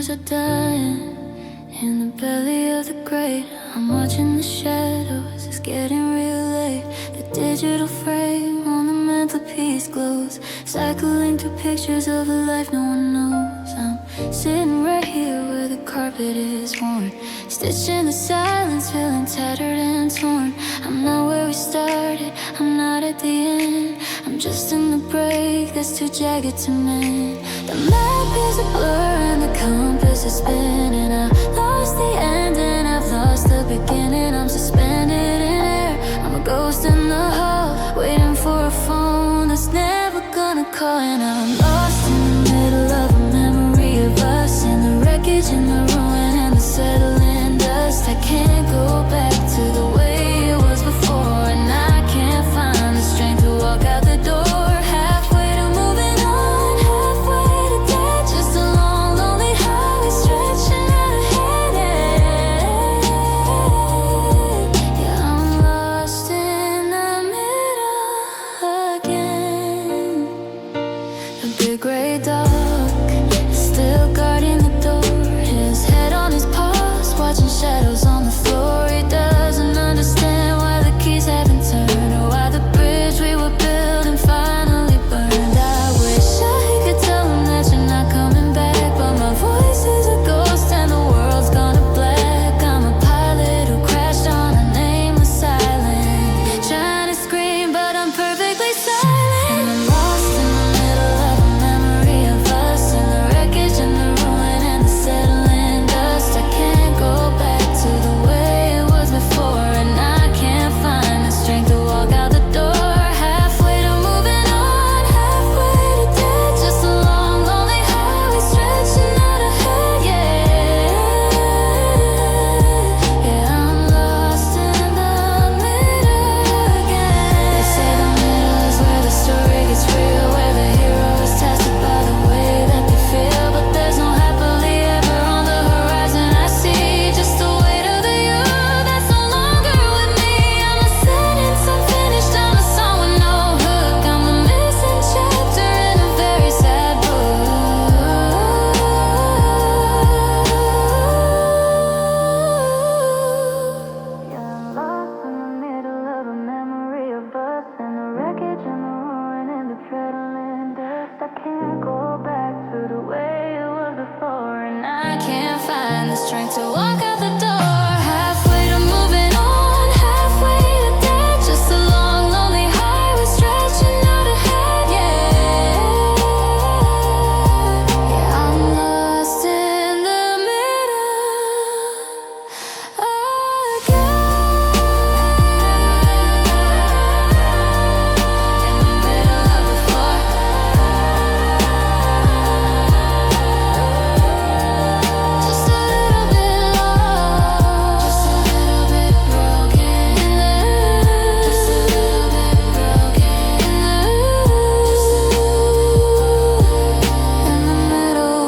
embers are dying in the belly of the grate. I'm watching the shadows, it's getting real late. The digital frame on the mantelpiece glows, cycling through pictures of a life no one knows. I'm sitting right here where the carpet is worn, stitched in the silence, feeling tattered and torn. I'm not where we started, I'm not at the end. I'm just in the break that's too jagged to mend. The map is a blur and the compass is spinning. I lost the end and I've lost the beginning. I'm suspended in air, I'm a ghost in the hall, waiting for a phone that's never gonna call. And I'm lost in the middle of a memory of us, in the wreckage and the ruin and the settling dust. I can't go back to the way it was before, and I can't find the strength to walk out the door. Halfway to moving on, halfway to death. Just a long, lonely highway stretching out ahead. Yeah, I'm lost in the middle again. The big gray dog is still guarding the door, his head on his paws, watching shadows on the floor. He doesn't understand why the keys haven't turned, or why the bridge we were building finally burned. I wish I could tell him that you're not coming back, but my voice is a ghost and the world's gone to black. I'm a pilot who crashed on a nameless island, trying to scream but I'm perfectly silent. And I'm lost in the middle of a memory of us, in the wreckage and the ruin and the settling dust. I can't go back to the way it was before, and I can't find the strength to walk out the door. Halfway to moving on, halfway to death. Just a long, lonely highway stretching out ahead. Yeah, I'm lost in the middle again. They say the middle is where the story gets real, where the hero is tested by the way that they feel. But there's no happily ever on the horizon. I see just the weight of the you that's no longer with me. I'm a sentence unfinished, I'm a song with no hook. I'm a missing chapter in a very sad book. Yeah, I'm lost in the middle of a memory of us, and the wreckage and the ruin and the treadling dust. I can't go back to the way it was before, and I can't find the strength to walk out the door. Halfway to moving on, halfway to death. Just a long, lonely highway stretching out ahead. Yeah, I'm lost in the middle again. In the middle of the floor, just a little bit lost, just a little bit broken, just a little bit broken, just a little in the middle.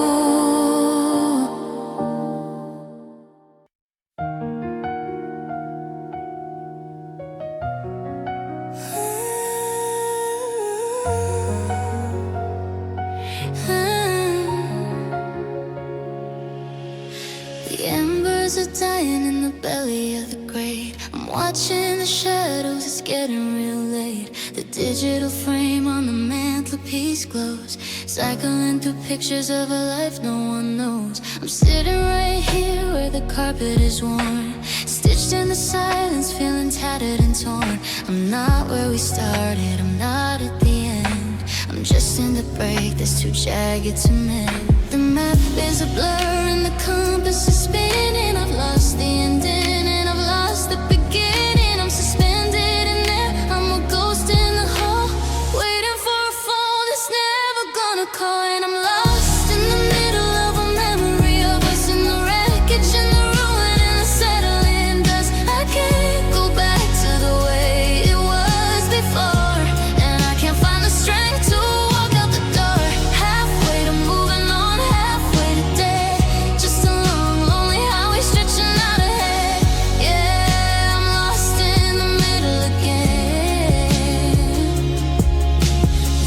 The embers are dying in the belly of the grate. I'm watching the shadows, it's getting real late. The digital frame on the mantelpiece glows, cycling through pictures of a life no one knows. I'm sitting right here where the carpet is worn, stitched in the silence, feeling tattered and torn. I'm not where we started, I'm not at the end. I'm just in the break that's too jagged to mend. The map is a blur and the compass is spinning. I've lost the ending and I've lost the beginning. I'm suspended in air, I'm a ghost in the hall, waiting for a phone that's never gonna call. And I'm lost in the middle of a memory of us, in the wreckage and the ruin and the settling dust. I can't go back to the way it was before, and I can't find the strength to walk out the door. Halfway to moving on, halfway to death. Just a long, lonely highway stretching out ahead. Yeah, I'm lost in the middle again.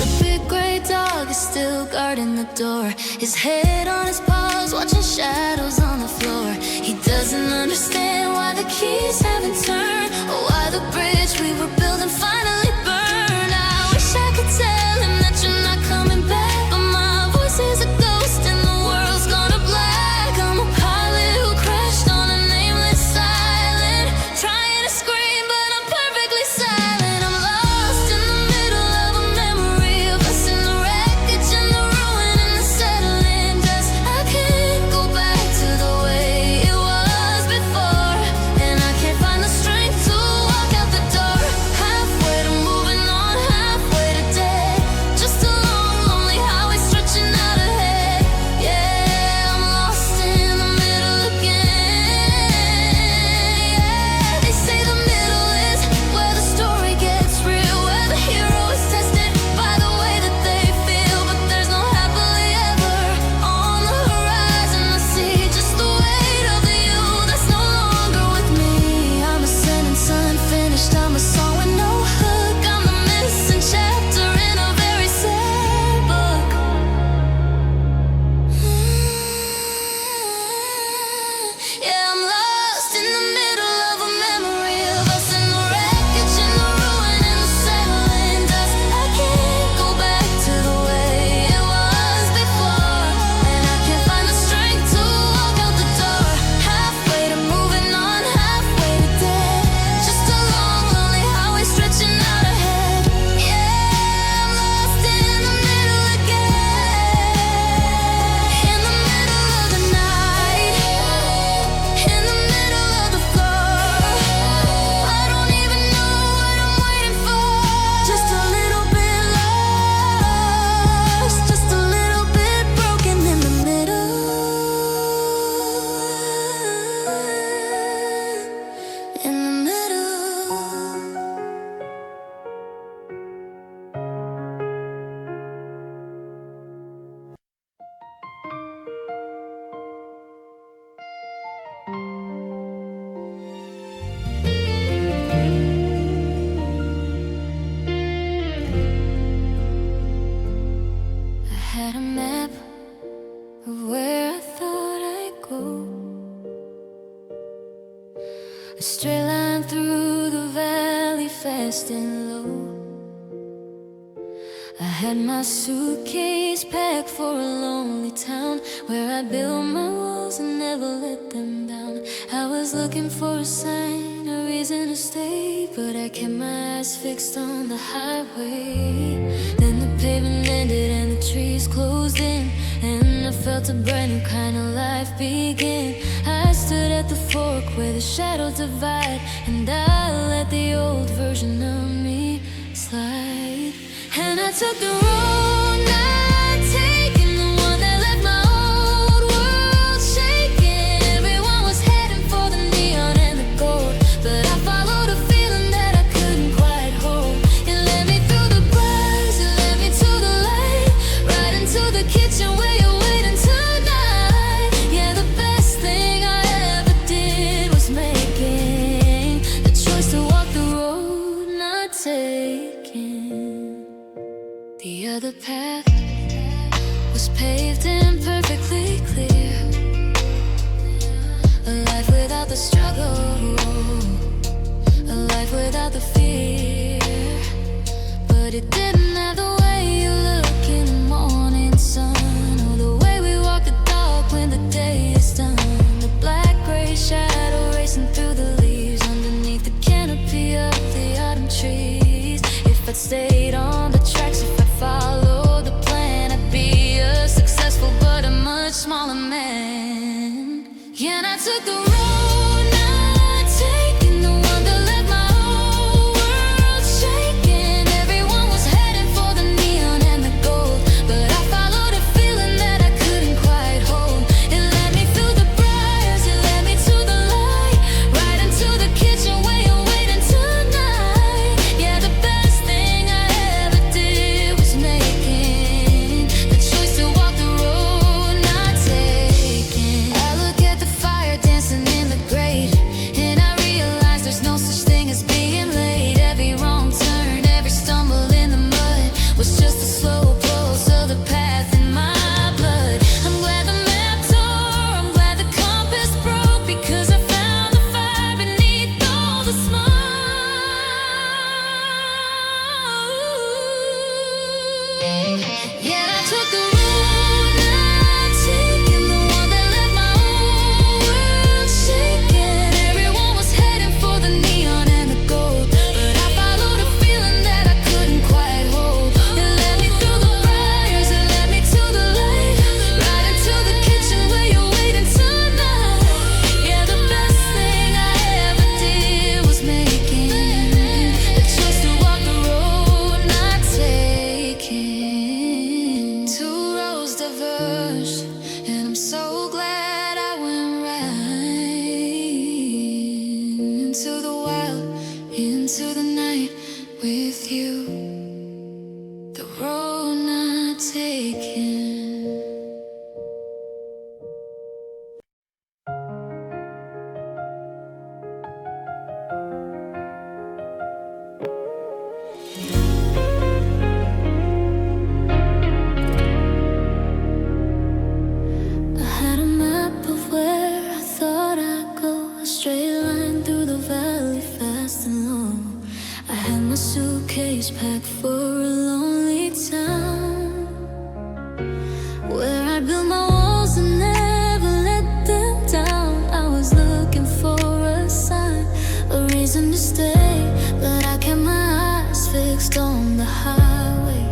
The big gray dog is still guarding the door, his head on his paws, watching shadows straight line through the valley, fast and low. I had my suitcase packed for a lonely town, where I built my walls and never let them down. I was looking for a sign, a reason to stay, but I kept my eyes fixed on the highway. Then the pavement ended and the trees closed in, and I felt a brand new kind of life begin. I stood at the fork where the shadows divide, and I let the old version of me slide. And I took the road not taking, the one that left my old world shaking. Everyone was heading for the neon and the gold, but I followed a feeling that I couldn't quite hold. It led me through the bars, it led me to the light, right into the kitchen where you're waiting tonight. Yeah, the best thing I ever did was making the choice to walk the road not taking. The other path was paved and perfectly clear, a life without the struggle, a life without the fear. But it didn't have the way you look in the morning sun, or the way we walk the dog when the day is done. The black-gray shadow racing through the leaves underneath the canopy of the autumn trees. If I'd stayed on the tracks, if I'd followed the plan, I'd be a successful but a much smaller man. Yeah, and I took the road not taking, the one that left my whole world shaking. Everyone was heading for the neon and the gold, but I followed a feeling that I couldn't quite hold. It led me through the briars, it led me to the light, right into the kitchen where you're waiting tonight. Yeah, the best thing I ever did was making the choice to walk the road not taking. I look at the fire dancing in the grate, and I realize there's no such thing as being late. Every wrong turn, every stumble in the mud was just a slow pulse of the path in my blood. I'm glad the map tore, I'm glad the compass broke, because I found the fire beneath all the smoke. Yeah, I took the road not taking, the one that left my whole world shaking. Everyone was heading for the neon and the gold, but I followed a feeling that I couldn't quite hold. It led me through the briars, it led me to the light, right into the kitchen where you're waiting tonight. Yeah, the best thing I ever did was making the choice to walk the road not taking. Two roads diverged, and I'm so glad I went right into the wild, into the night with you. The road not taken. I had a map of where I thought I'd go, a straight line through the valley, fast and low. I had my suitcase packed for a lonely town, where I built my walls and never let them down. I was looking for a sign, a reason to stay, but I kept my eyes fixed on the highway.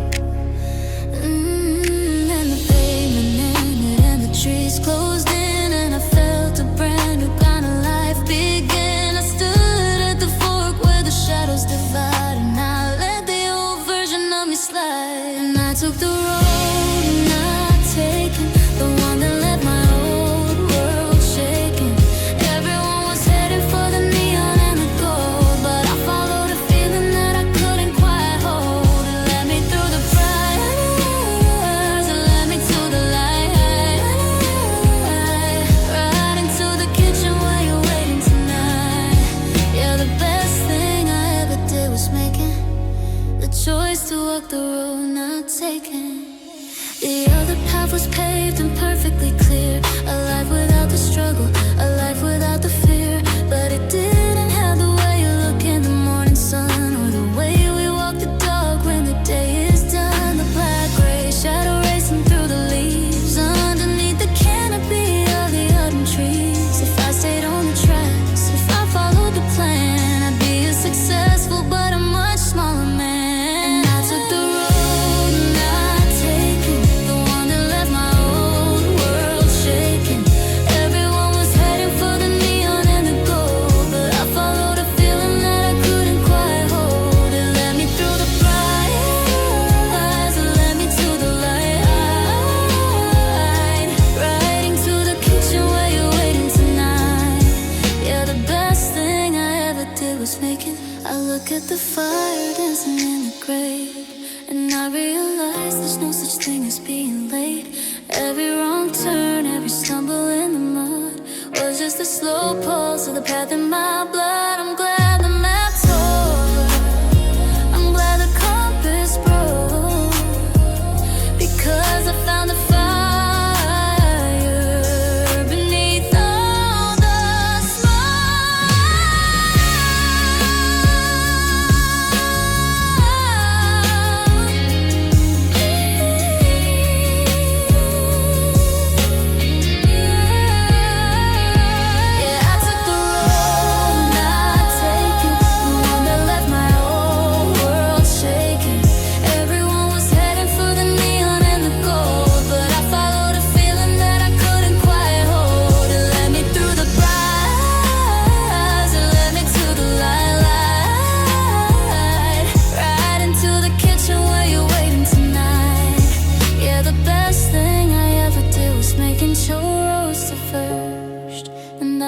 And the pavement ended and the trees closed in, and I felt a brand new kind of life begin. I stood at the fork where the shadows divide, and I let the old version of me slide. And I took the road not taking, the one that left my old world shaking. Everyone was heading for the neon and the gold, but I followed a feeling that I couldn't quite hold. It led me through the briars, it led me to the light, right into the kitchen where you're waiting tonight. Yeah, the best thing I ever did was making the choice to walk the road not taken. The other path was paved and perfectly clear, a life without the struggle, a life without the fear. But it didn't at the fire dancing in the grave, and I realize there's no such thing as being late. Every wrong turn, every stumble in the mud was just a slow pulse of the path in my blood. I'm glad the map tore, I'm glad the compass broke, because I found the fire beneath all the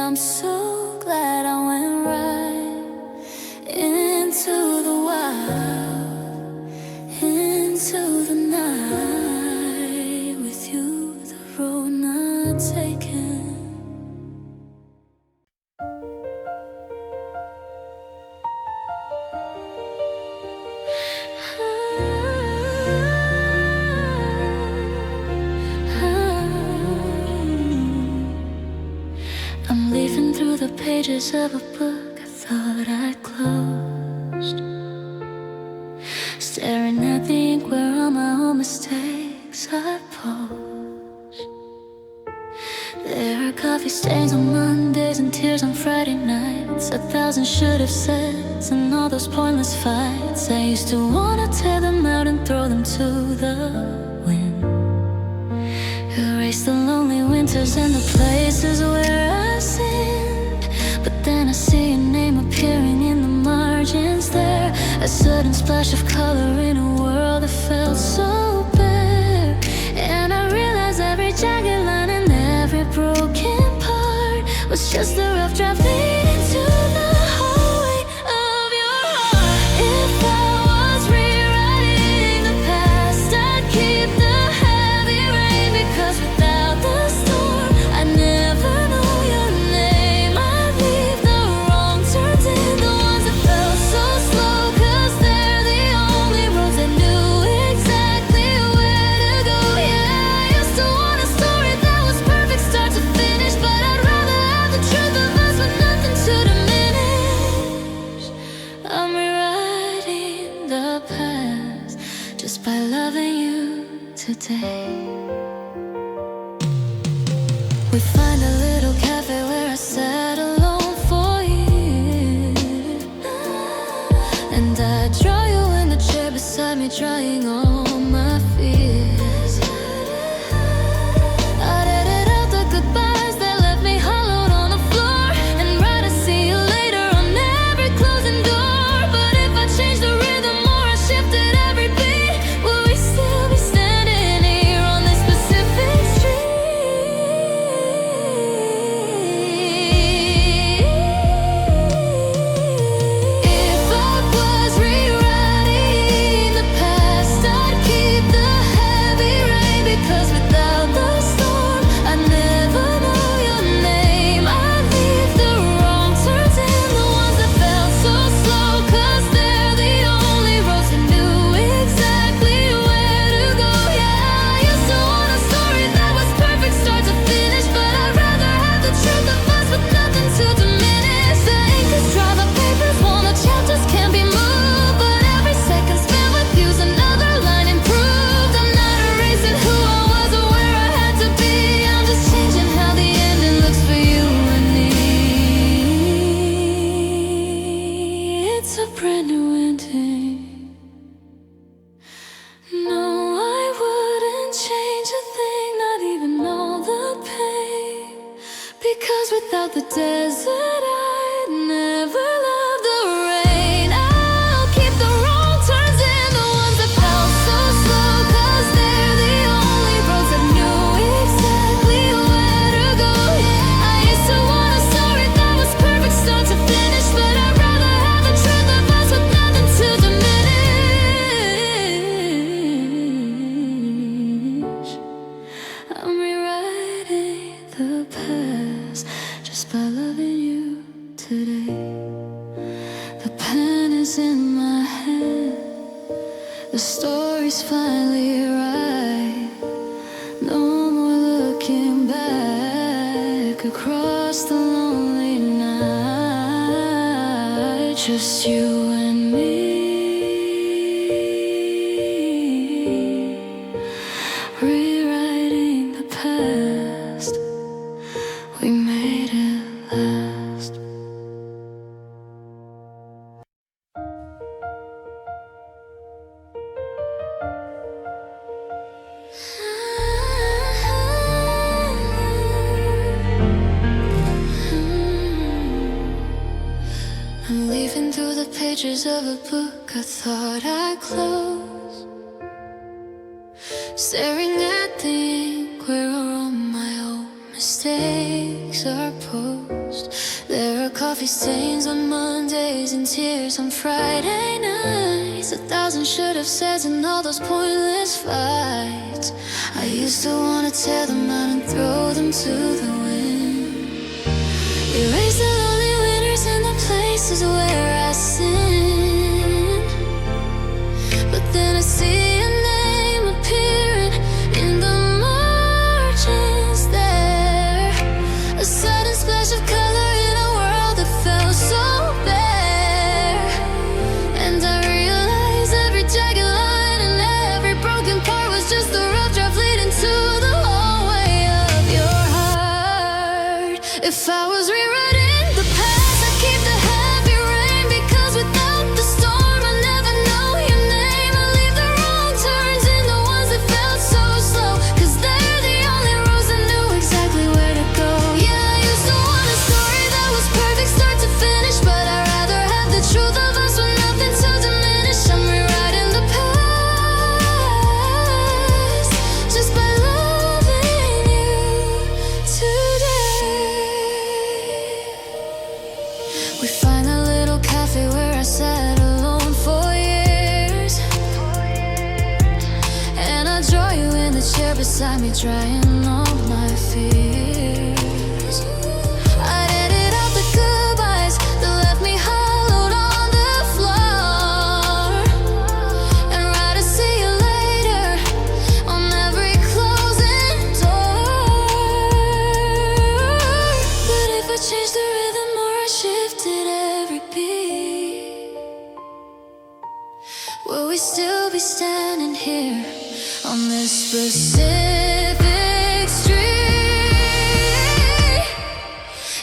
I'm so glad I went right into the wild, into the night, with you, the road not taken. I'm leafing through the pages of a book I thought I'd closed, staring at the ink where all my own mistakes I posed. There are coffee stains on Mondays and tears on Friday nights, 1,000 should have said, and all those pointless fights. I used to wanna tear them out and throw them to the wind, erase the lonely winters and the places where I sinned. But then I see your name appearing in the margins there, a sudden splash of color in a world that felt so bare. And I realize every jagged line and every broken part was just a rough draft leading to the hallway of your heart. If I was rewriting the past, I'd keep the heavy rain, because without the storm I never know your name. I'd leave the wrong turns in, the ones that felt so slow, cause they're the only roads that knew exactly where to go. Yeah, I used to want a story that was perfect start to finish, but I'd rather have the truth of us with nothing to diminish. I'm rewriting the past just by loving you today. We find a little cafe where I sat alone for years, and I draw you in the chair beside me, drying all my fears. I'd edit out the goodbyes that left me hollowed on the floor, and write a see you later on every closing door. But if I changed the rhythm or I shifted every beat, would we still be standing here on this specific street? If I was rewriting the past, I'd keep the heavy rain, because without the storm I never know your name. I'd leave the wrong turns in, the ones that felt so slow, cause they're the only roads that knew exactly where to go. Yeah, I used to want a story that was perfect start to finish, but I'd rather have the truth of us with nothing to diminish. The ink is dry, the paper's worn, the chapters can't be moved, but every second spent with you's another line improved. I'm not erasing who I was or where I had to be, I'm just changing how the ending looks for you and me. It's a brand new ending. No, I wouldn't change a thing, not even all the pain, because without the desert I'd never love the rain. I'll keep the wrong turns in, the ones that felt so slow, cause they're the only roads that knew exactly where to go. I used to want a story that was perfect start to finish, but I'd rather have the truth of us with nothing by loving you today. The pen is in my hand, the story's finally right. No more looking back across the lonely night. Just you and me, rewriting the past. We made it last. I'm leafing through the pages of a book I thought I'd close, staring at the ink where all my old mistakes are posed. There are coffee stains on Mondays and tears on Friday nights. 1,000 should have said in all those pointless fights. I used to wanna tear them out and throw them to the wind. Erase the lonely winters and the places where I sinned. But then I see your name appearing in the margins there. A sudden splash of color in a world that felt so bare. And I realized every jagged line and every broken part was just the rough draft leading to the hallway of your heart. If I was rewriting the past, I'd keep the heavy rain, because without the storm I never know your name. I leave the wrong turns in the ones that felt so slow, cause they're the only roads I knew exactly where to go. Yeah, I used to want a story that was perfect start to finish, but I'd rather have the truth of us with nothing to diminish. I'm rewriting the past just by loving you today. We find a little cafe where I sat alone for years, and I draw you in the chair beside me, drying all my fears. I'd edit out the goodbyes that left me hollowed on the floor, and write a see you later on every closing door. But if I changed the rhythm or I shifted every beat, will we still be standing here on this specific street?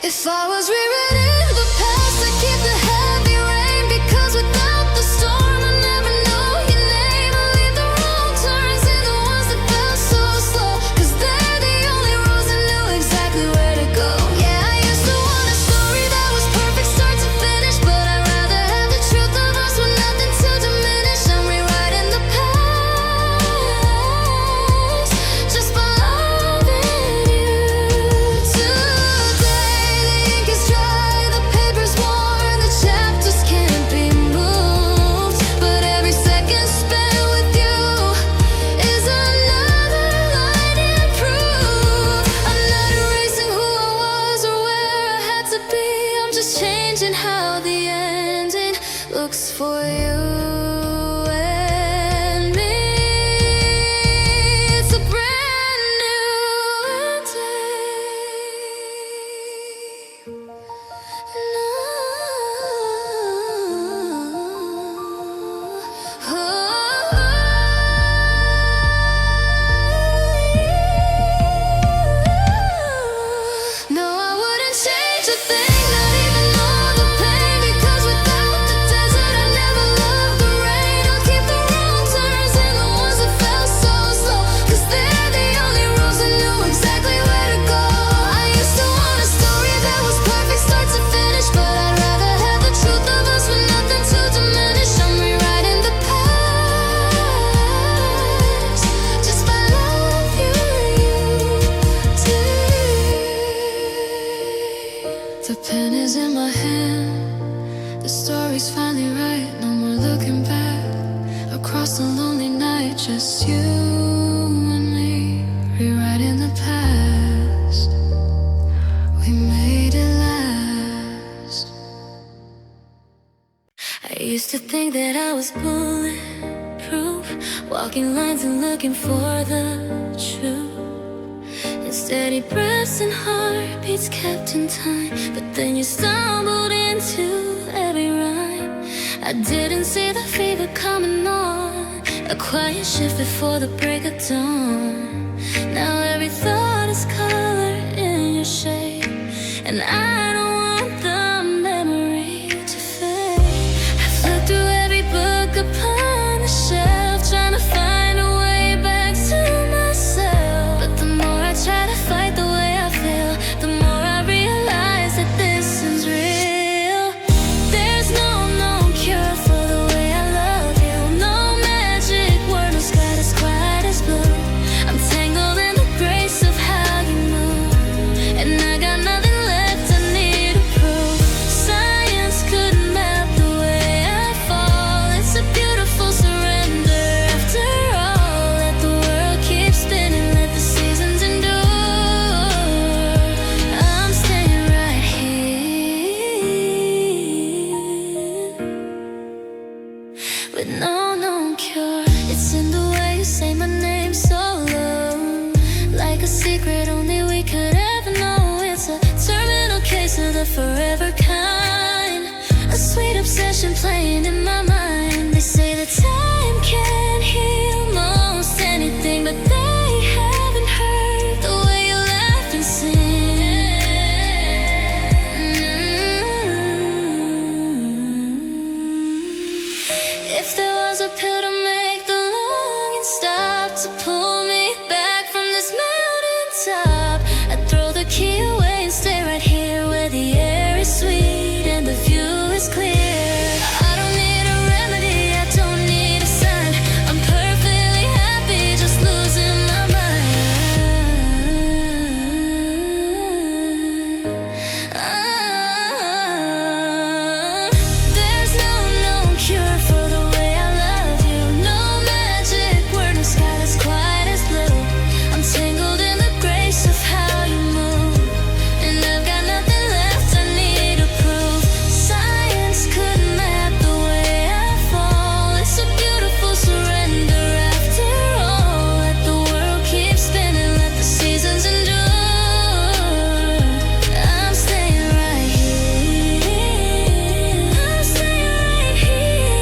If I was rewriting the past, I'd keep the heavy rain, because without the storm I never know your name. I leave the wrong turns in the ones that felt so slow, cause they're the only roads I knew exactly where to go. Yeah, I used to want a story that was perfect start to finish, but I'd rather have the truth of us with nothing to diminish. I'm rewriting the past just by loving you today. The ink is dry, the paper's worn, the chapters can't be moved, but every second spent with you is another line improved. I'm not erasing who I was or where I had to be, I'm just changing how the ending looks for you and me. It's a brand new day. No, I wouldn't change a thing, not even all the pain, because without the desert I never loved the rain. I'll keep the wrong turns in the ones that felt so slow, cause they're the only roads I knew exactly where to go. I used to want a story that was perfect start to finish, but I'd rather have the truth of us with nothing to diminish. I'm rewriting the past just by loving you today. The pen is in my hand, the story's finally right. No more looking back across the lonely night. Just you and me, rewriting the past. We made it last. used to think that I was bulletproof, walking lines and looking for the truth. And steady breaths and heartbeats kept in time, but then you stumbled into every rhyme. I didn't see the fever coming on, a quiet shift before the break of dawn. Now every thought is colored in your shade, and I don't want the memory to fade. I've looked through every book upon the shelf, trying to find a way back to myself. But the more I try to fight the way I feel, the more I realize that this is real. There's no cure for the way I love you, no magic word, no sky that's quiet as blue. I'm tangled in the grace of how you move, and I got nothing left I need to prove. Science couldn't map the way I fall. It's a beautiful surrender after all. Let the world keep spinning, let the seasons endure. I'm staying right here with no known cure. It's in the way you say my name so low, like a secret only we could ever know. It's a terminal case of the forever kind, a sweet obsession playing in my mind. They say that time can heal most anything, but they haven't heard the way you laugh and sing. If there was a pill to make the longing stop, to pull me back from this mountaintop, I'd throw the key away and stay right here where the air is sweet and the view is clear. I don't need a remedy, I don't need a sign. I'm perfectly happy just losing my mind. There's no cure for the way I love you, no magic word, no sky that's quiet as blue. I'm tangled in the grace of how you move, and I've got nothing left I need to prove. Science couldn't map the way I fall. It's a beautiful surrender after all. Let the world keep spinning, let the seasons endure. I'm staying right here. I'm staying right here.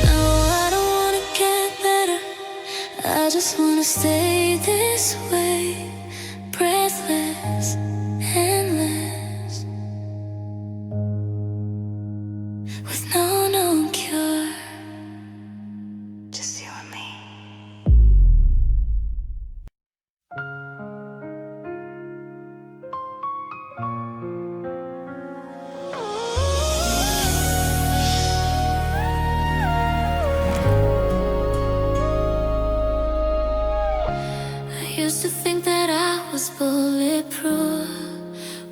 No, I don't wanna get better, I just wanna stay this way, breathless, endless, with no known cure, just you and me. I used to think that I was bulletproof,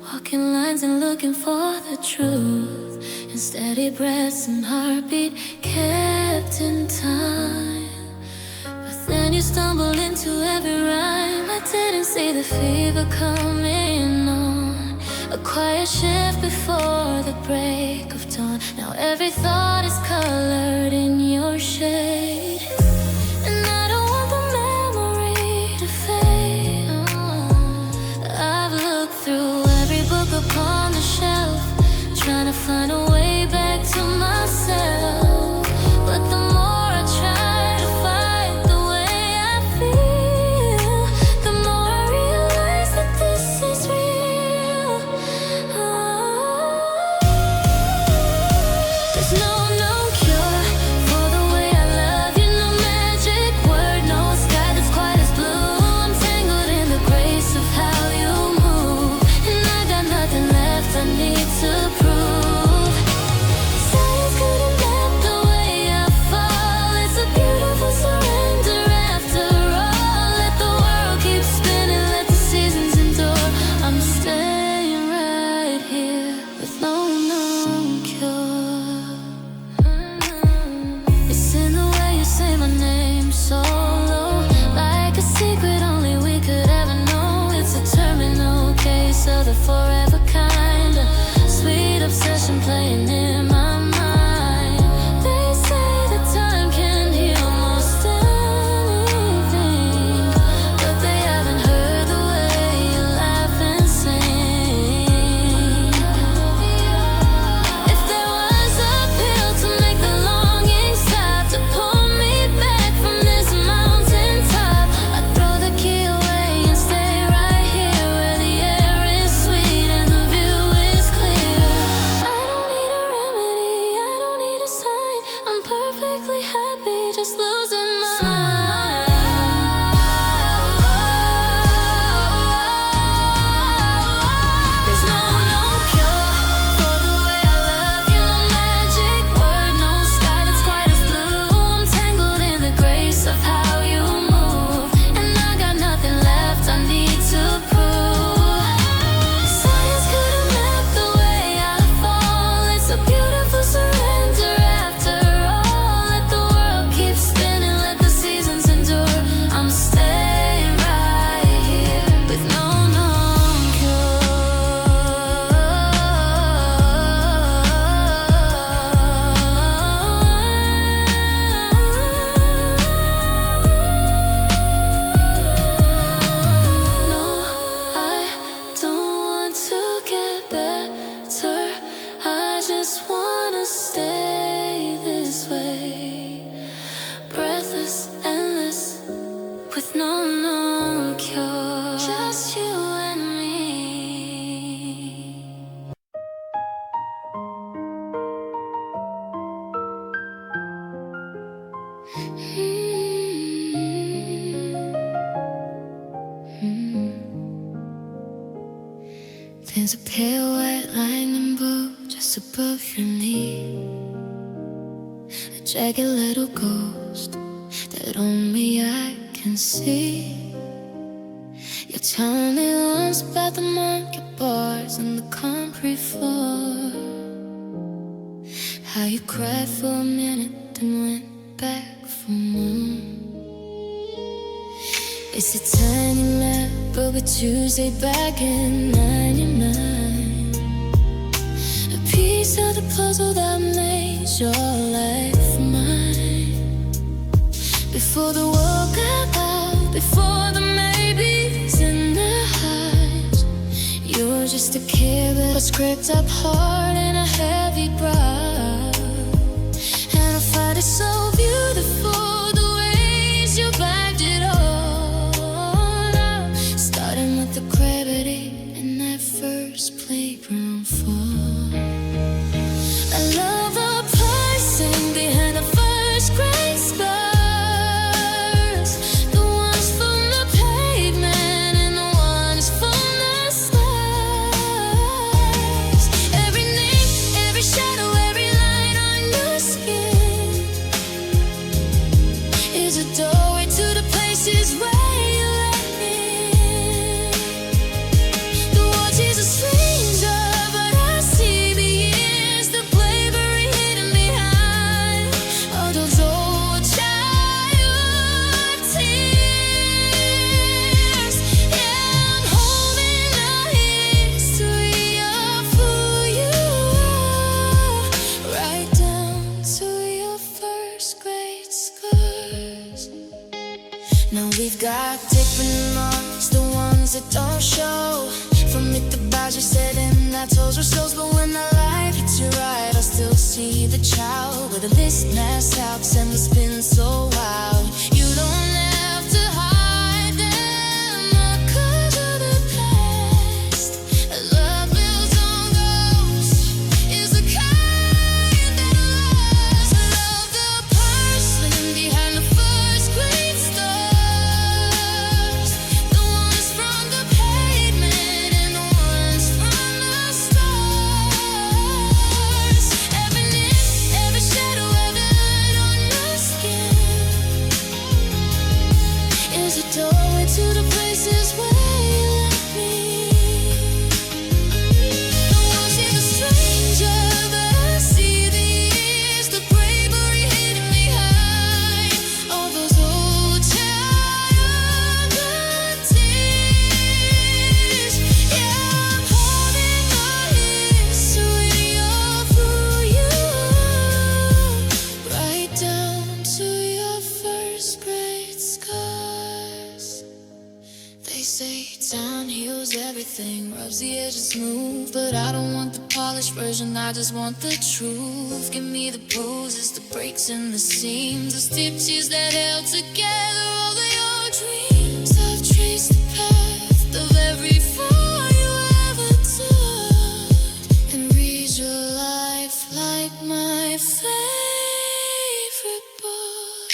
walking lines and looking for the truth, and steady breaths and heartbeat kept in time. But then you stumbled into every rhyme. I didn't see the fever coming on, a quiet shift before the break of dawn. Now every thought is colored in your shade, and I don't want the memory to fade. I've looked through every book upon the shelf, trying to find a way back to myself. But the more I try to fight the way I feel, the more I realize that this is real. There's no cure for the way I love you, no magic word, no sky that's quiet as blue. I'm tangled in the grace of how you move, and I got nothing left I need to prove. losing my mind. There's no cure for the way I love you, no magic word, no sky that's quite as blue. I'm tangled in the grace of how you move, and I got nothing left I need to prove. Science couldn't map the way I fall. It's a beautiful surrender after all. Let the world keep spinning, let the seasons endure. I'm staying right here with no no, I don't want to get better. I just wanna stay this way, breathless, endless, with no cure. Just you and me. There's a pale white lightning bolt just above your knee, a jagged little ghost that only I can see. You're telling me once about the monkey bars and the concrete floor, how you cried for a minute then went back for more. It's a tiny map of a Tuesday back in '99, a piece of the puzzle that made your life mine. Before the world got out, before the maybes in the highs, you were just a kid with a scraped up heart and a heavy brow. And I find it so beautiful the ways you bagged it all. Starting with the gravity in that first playground fall. I love the person behind the first grade scars, the ones from the pavement and the ones from the stars. Every name, every shadow, every line on your skin is a doorway to the places where you let me in. The world is a stranger, but I see the years, the bravery hidden behind all those old childhood tears. Yeah, I'm holding the history of who you are, right down to your first grade scars. Now we've got different marks, the ones that don't show. From it the bars you said and I told your souls, but when the light hits you right, I still see the child with a listener's house and the spin so wild. You don't have to hide them, not 'cause of the past. Love builds on ghosts, is the kind that lasts. Love the person behind the first grade stars, the ones from the pavement and the ones from the stars. Every name, every shadow, every line on your skin is a doorway to the places where you let me. The world is a stranger, but I see the years, the bravery hidden behind all those old childhood tears. Yeah, I'm holding the history of who you are, right down to your first grade scars. They say time heals everything, rubs the edges smooth, but I don't want the polished version, I just want the truth. Give me the bruises, the breaks and the seams, the stitches that held together all of your dreams. I've traced the path of every fall you ever took, and read your life like my favorite book.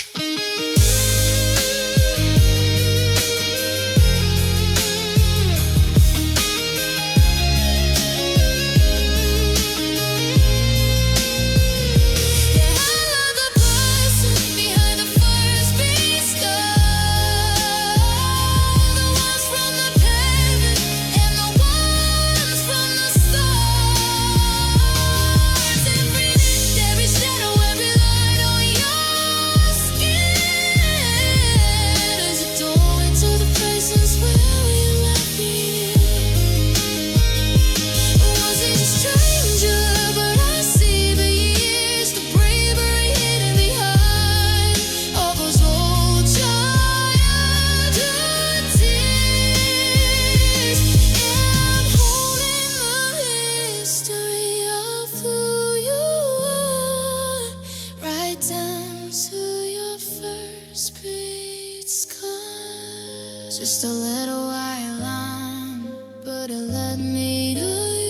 Just a little white line, but it led me to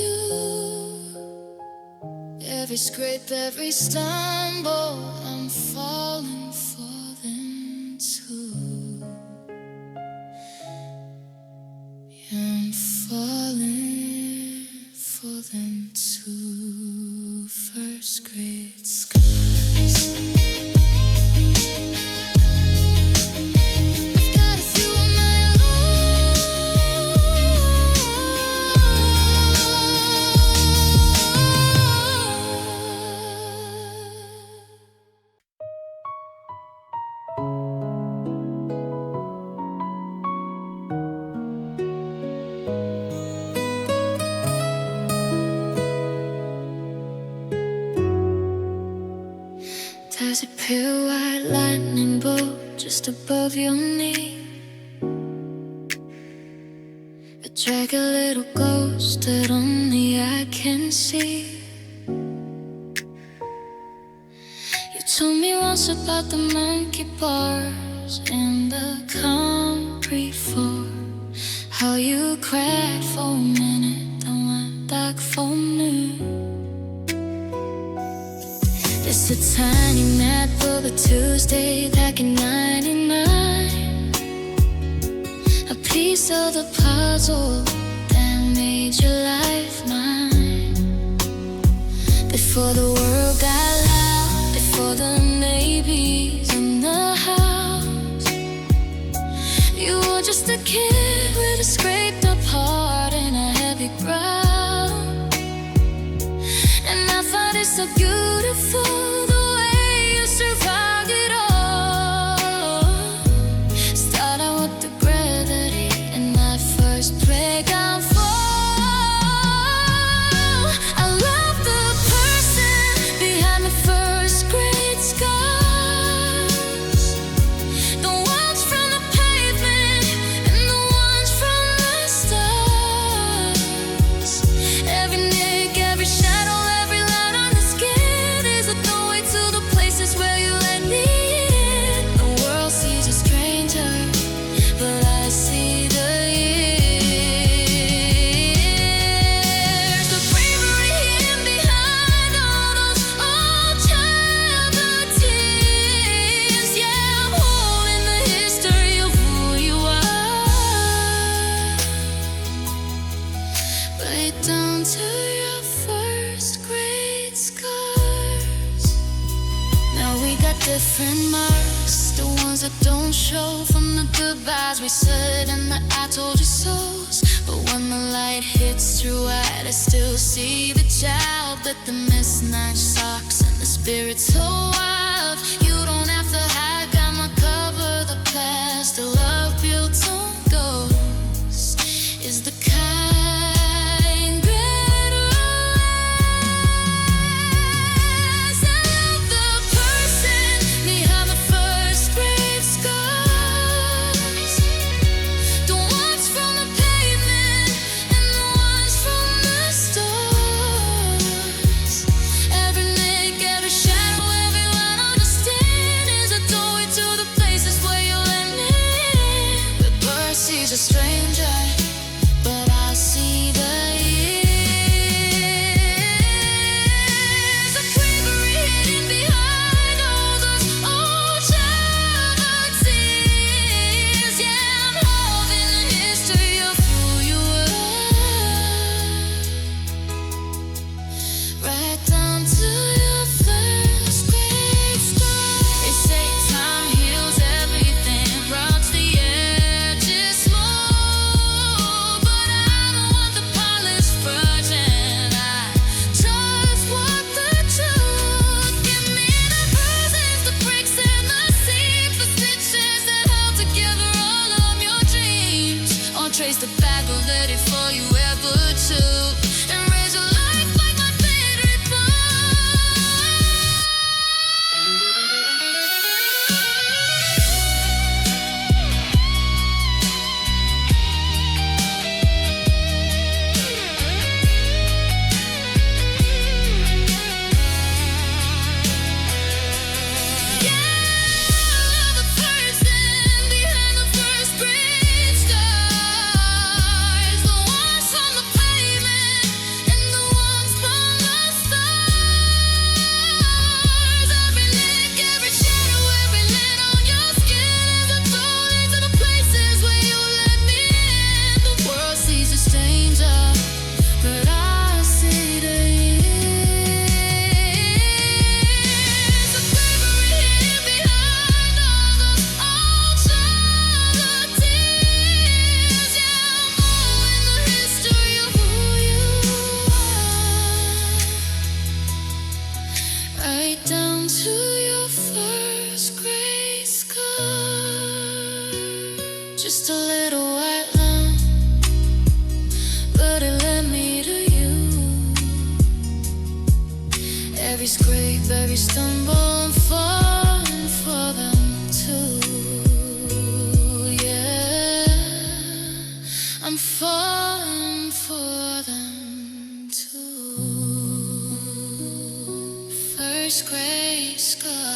you. Every scrape, every stumble, I'm falling for them too. I'm falling for them too. First grade skies. There's a pure white lightning bolt just above your knee. A jagged little ghost that only I can see. You told me once about the monkey bars and the concrete floor, how you cried for a minute, then went back for me. It's a tiny map of a Tuesday back in '99, a piece of the puzzle that made your life mine. Before the world got loud, before the neighbors in the house, you were just a kid with a scraped up heart and a heavy brow. And I find it so beautiful, the way you survived it all. Starting with the gravity in that first playground fall. I love the person behind the first grade scars, the ones from the pavement and the ones from the stars. Every nick, every shadow, where you let me in. The world sees a stranger, but I see the years. The bravery hidden behind all those old childhood tears. Yeah, I'm holding the history of who you are. Lay down to your first grade scars. Now we got different marks, the ones that don't show, from the goodbyes we said and the I told you so's. But when the light hits through white, I still see the child with the mismatched socks and the spirit so wild. You don't have to hide, got my cover, the past, the love built on ghosts is the kind better as. I love the person behind the first grade scars, the ones from the pavement and the ones from the stars. Every nick, every shadow, everyone understands. Just a little white line, but it led me to you. Every scrape, every stumble, I'm falling for them too. Yeah, I'm falling for them too. First gray sky.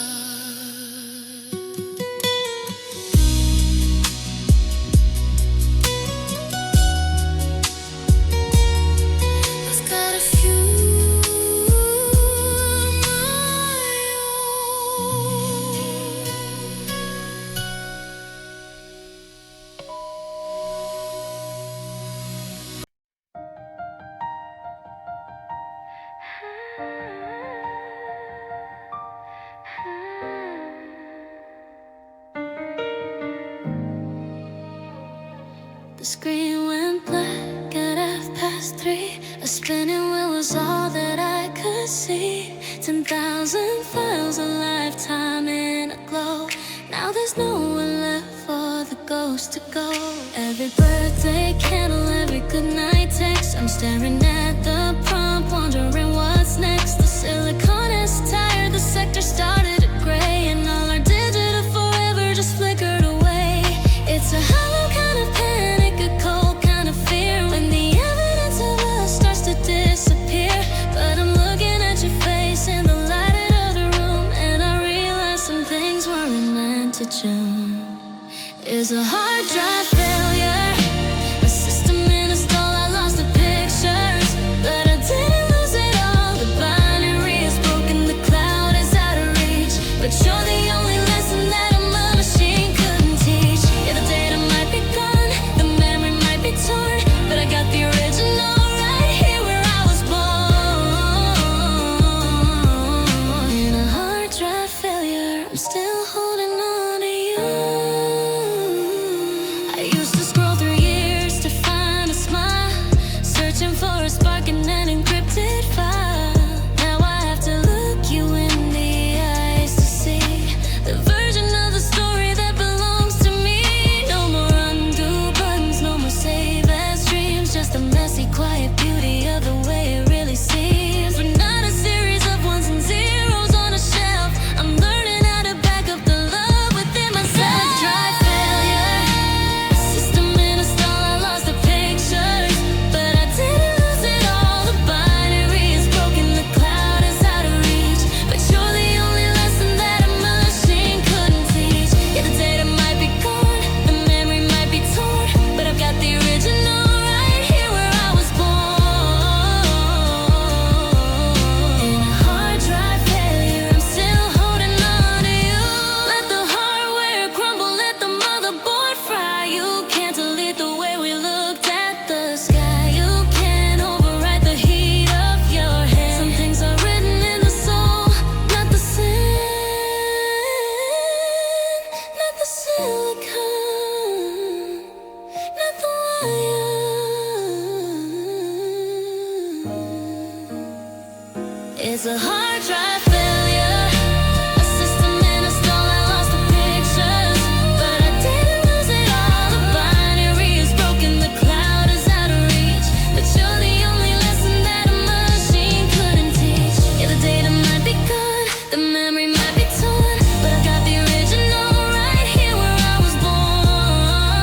The screen went black at 3:30. A spinning wheel was all that I could see. 10,000 files, a lifetime in a glow. Now there's no one left for the ghost to go. Every birthday candle, every goodnight text. I'm staring at the prompt, wondering what's next. The silicone is tired, the sector started to gray, and all our digital forever just flickered away. It's a hollow kind of panic, a cold kind of fear, when the evidence of us starts to disappear. But I'm looking at your face in the light of the room, and I realize some things weren't meant to jump. Is a hard drive failure, a system in a stall, I lost the pictures, but I didn't lose it all. The binary is broken, the cloud is out of reach, but you're the only lesson that a machine couldn't teach. Yeah, the data might be gone, the memory might be torn, but I got the original right here where I was born. In a hard drive failure, I'm still holding on to you. I used to scroll through years to find a smile, searching for a spark in an encrypted file. Now I have to look you in the eyes to see the version of the story that belongs to me. No more undo buttons, no more save as dreams, just the messy, quiet beauty of the way it really seems. We're not a series of ones and zeros on a shelf. I'm learning how to back up the love within myself. Drive failure, a system in a stall, I lost the pictures, but I didn't lose it all. The binary is broken, the cloud is out of reach, but you're the only lesson that a machine couldn't teach. Yeah, the data might be gone, the memory might be torn, but I've got the original right here where I was born. In a hard drive failure, I'm still holding on to you. Let the hardware crumble, let the motherboard fry. You can't delete the way we looked at the sky. You can't override the heat of your hand. Some things are written in the soul, not the sand, not the silicon, not the wire. It's a hard drive failure, a system in a stall, I lost the pictures, but I didn't lose it all. The binary is broken, the cloud is out of reach, but you're the only lesson that a machine couldn't teach. Yeah, the data might be gone, the memory might be torn, but I got the original right here where I was born.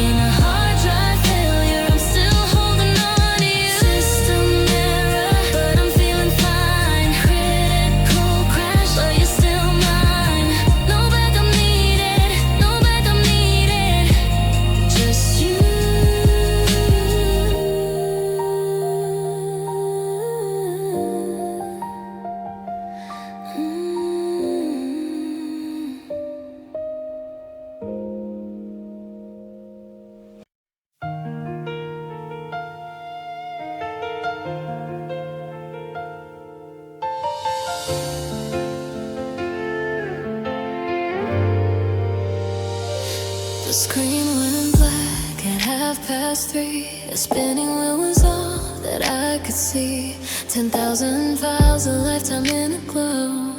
In a hard drive failure, I'm still holding on to you. System error, but I'm feeling fine. Critical crash, but you're still mine. No backup needed, no backup needed, just you. The screen went black at 3:30. A spinning wheel was all that I could see. 10,000 files, a lifetime in a glow.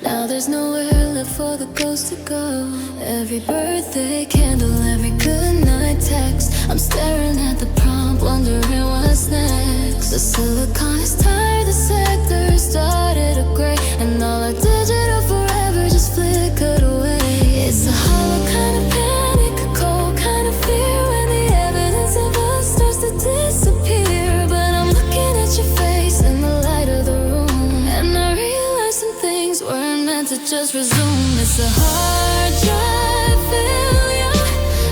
Now there's nowhere left for the ghost to go. Every birthday candle, every goodnight text, I'm staring at the prompt, wondering what's next. The silicon is tired, the sector started to gray, and all our digital forever just flickered away. It's a hollow kind of panic, a cold kind of fear, when the evidence of us starts to disappear. But I'm looking at your face in the light of the room, and I realize some things weren't meant to just resume. It's a hard drive failure,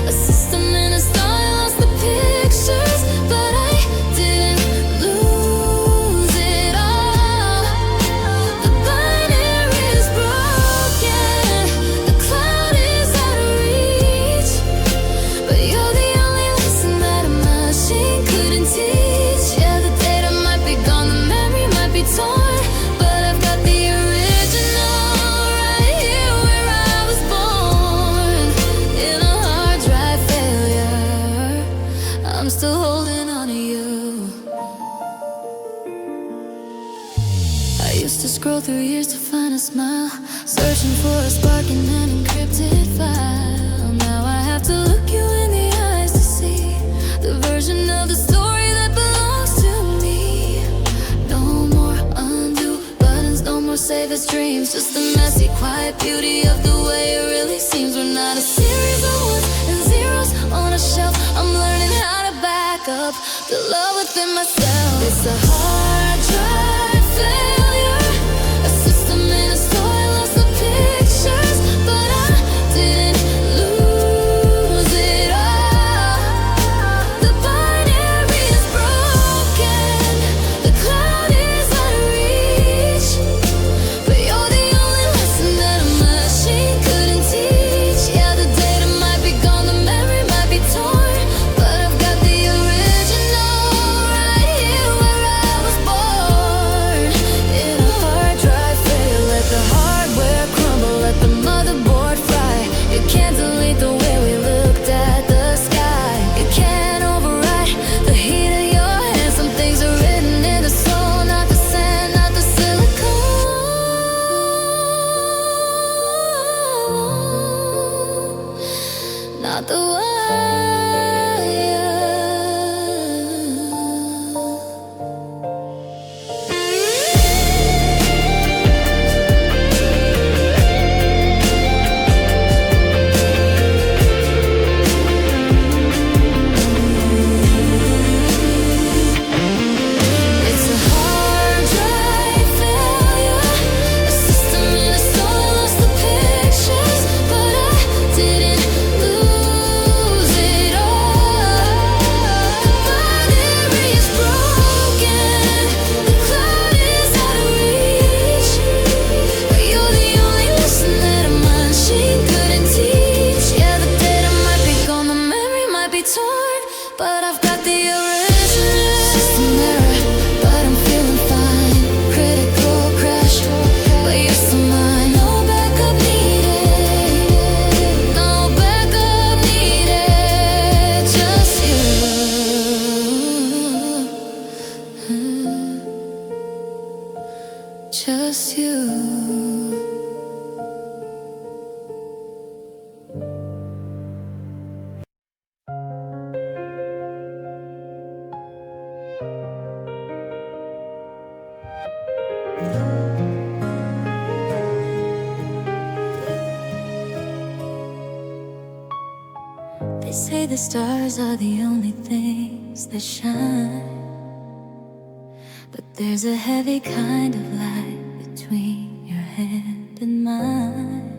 a system in a star lost the pictures, but I didn't lose it all. The binary is broken, the cloud is out of reach, but you're the only lesson that a machine couldn't teach. Yeah, the data might be gone, the memory might be torn, but I've got the original right here where I was born. In a hard drive failure, I'm still holding on to you. I used to scroll through years to find a smile, searching for a spark in an encrypted file. Now I have to look you in the eyes to see the version of the story that belongs to me. No more undo buttons, no more save as dreams, just the messy, quiet beauty of the way it really seems. We're not a series of ones and zeros on a shelf. I'm learning how to back up the love within myself. It's a hard drive failure, a system in a store lost the pictures, but I didn't lose it all. The binary is broken, the cloud is out of reach, but you're the only lesson that a machine couldn't teach. Yeah, the data might be gone, the memory might be torn, but I've got the original right here where I was born. In a hard drive fail, let the hardware crumble, let the motherboard fry. You can't delete the way we looked at the sky. You can't override the heat of your hands. Some things are written in the soul, not the sand, not the silicone, not the wire. It's a hard drive failure, a system in a store lost the pictures, but I didn't lose it all. The binary is broken, the cloud is out of reach, but you're the only lesson that a machine couldn't teach. Yeah, the data might be gone, the memory might be torn, but I've got the original. System error, but I'm feeling fine. Critical crash, but you're still mine. No backup needed, no backup needed, just you, just you. They say the stars are the only things that shine, but there's a heavy kind of light between your hand and mine.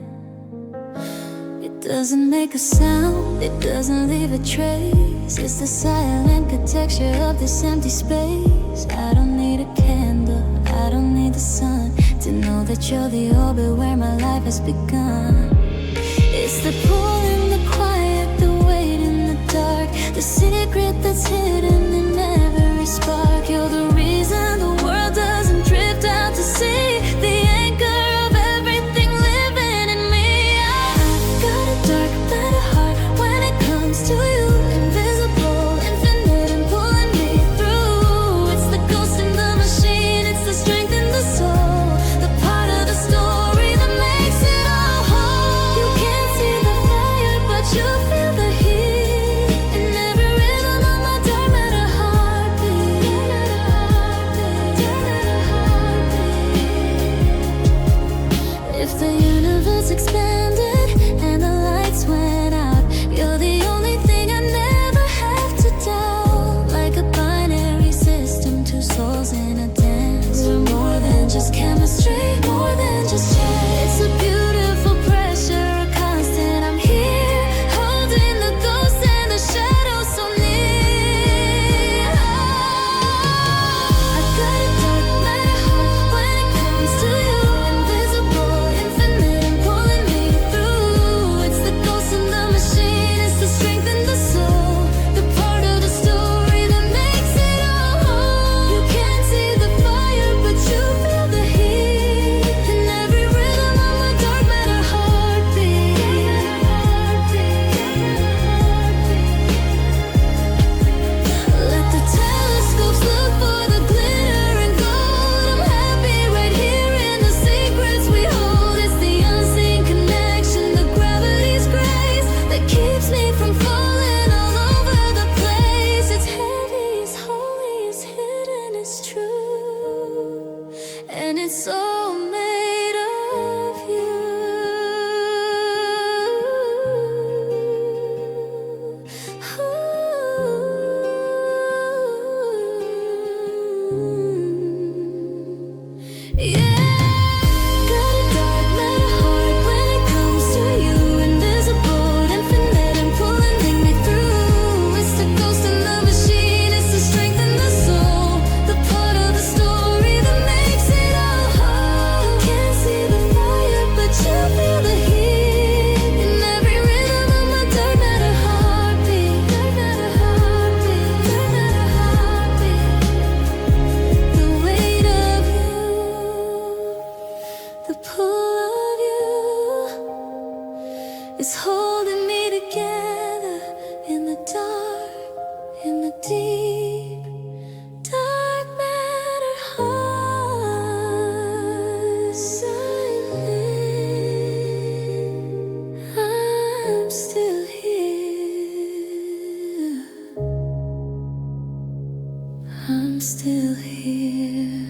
It doesn't make a sound, it doesn't leave a trace. It's the silent texture of this empty space. I don't need a candle, I don't need the sun to know that you're the orbit where my life has begun. It's the pull in the quiet, the weight in the dark, the secret that's hidden in every spark. You're the reason the world doesn't drift out to sea, the anchor of everything living in me. I've got a dark better heart when it comes to you, invisible, infinite, and pulling me through. It's the ghost in the machine, it's the strength in the soul, the part of the story that is holding me together in the dark, in the deep, dark matter heart. Silent, I'm still here. I'm still here.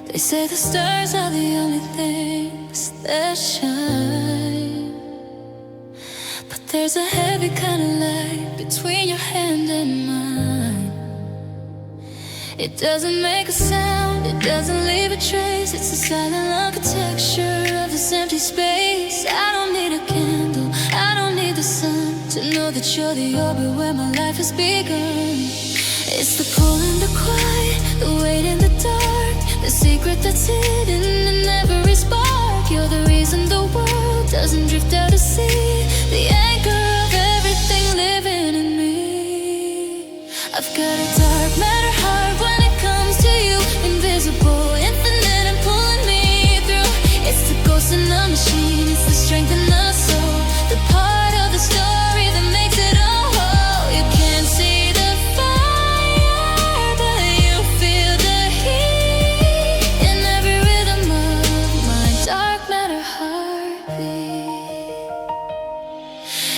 They say the stars are the only things that shine, but there's a heavy kind of light between your hand and mine. It doesn't make a sound, it doesn't leave a trace. It's the silent architecture of this empty space. I don't need a candle, I don't need the sun to know that you're the orbit where my life has begun. It's the pull and the quiet, the weight in the dark, the secret that's hidden in every spark. You're the reason the world doesn't drift out to sea, the anchor of everything living in me. I've got a dark matter heart when it comes to you, invisible, infinite and pulling me through. It's the ghost in the machine, it's the strength in the soul, the part of the story that makes it all whole. You can't see the fire, but you feel the heat in every rhythm of my dark matter heartbeat.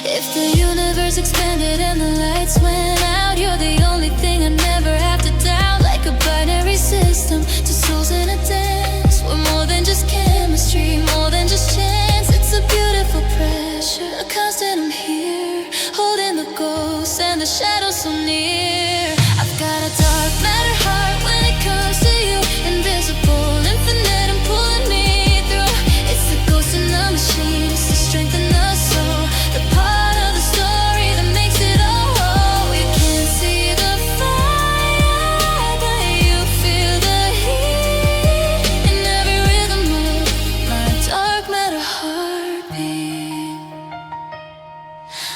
If the universe expanded and the lights went out, you're the only thing I never have to doubt. Like a binary system, two souls in a dance. We're more than just chemistry, more than just chance. It's a beautiful pressure, a constant. I'm here, holding the ghosts and the shadows so near. I've got a dark matter heart when it comes to you, invisible, infinite and pulling me through. It's the ghost in the machine, it's the strength in the soul, the part of the story that makes it all whole. You can't see the fire, but you feel the heat in every rhythm of my dark matter heartbeat.